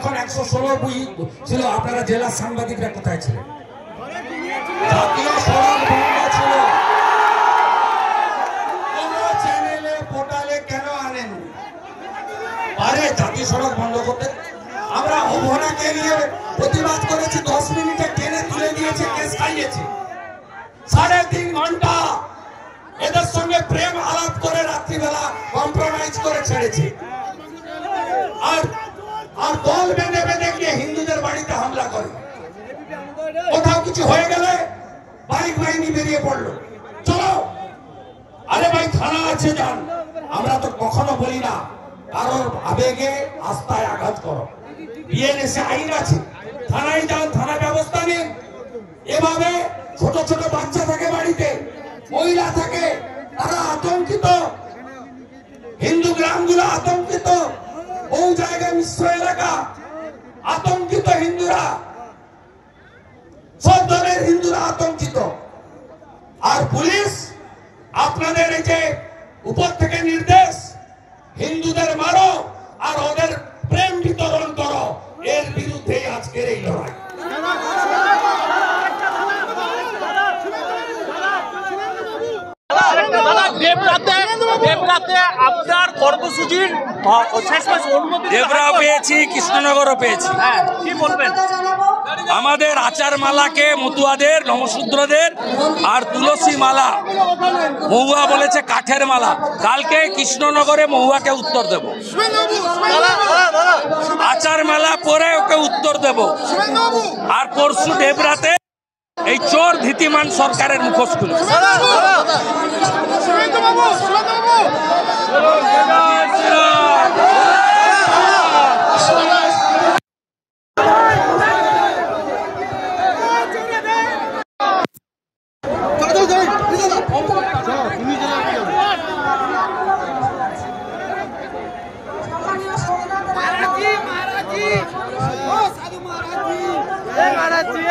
যখন 116 বই ছিল আপনারা জেলার সাংবাদিকরা কোথায় ছিলেন? জাতীয় সড়ক বন্ধ ছিল, কোন চ্যানেলে পোর্টালে কেন আনেন? আরে জাতীয় সড়ক বন্ধ করতে আমরা অভনাকে নিয়ে প্রতিবাদ করেছি, 10 মিনিটে টেনে তুলে দিয়েছে, কেস খাইয়েছে। 3.5 ঘন্টা এদের সঙ্গে প্রেম আলাপ করে রাত্রিবেলা কম্প্রোমাইজ করে ছেড়েছে। আর দল বেঁধে বেঁধে গিয়ে হিন্দুদের বাড়িতে হামলা করে। কোথাও কিছু হয়ে গেলে বাইক বাহিনী বেরিয়ে পড়লো, চলো। আরে ভাই থানা আছে, যান। আমরা তো কখনো বলি না কারোর আবেগে আস্থায় আঘাত করো। বিএনএসএ আইন আছে, থানায় যান, থানা ব্যবস্থা নিন। এভাবে ছোট ছোট বাচ্চা থাকে বাড়িতে, মহিলা থাকে, তারা আতঙ্কিত, হিন্দু গ্রামগুলো আতঙ্কিত, বহু জায়গায় মিশ্র এলাকা, আতঙ্কিত হিন্দুরা, সব ধরনের হিন্দুরা আতঙ্কিত। আর পুলিশ আপনাদের এই যে উপর থেকে নির্দেশ, হিন্দুদের মারো আর ওদের প্রেম বিতরণ করো, এর বিরুদ্ধে আজকের এই লড়াই। আপনার কর্মসূচির দেবরাও পেয়েছি, কৃষ্ণনগরও পেয়েছি। কি বলবেন? আমাদের আচার মালাকে মতুয়াদের, নমশূদ্রদের আর তুলসী মালা, মহুয়া বলেছে কাঠের মালা। কালকে কৃষ্ণনগরে মহুয়াকে উত্তর দেব, আচার মালা পরে ওকে উত্তর দেব। আর পরশু দেবরাতে এই চোর ধীতিমান সরকারের মুখোশ খুলে महाराज जी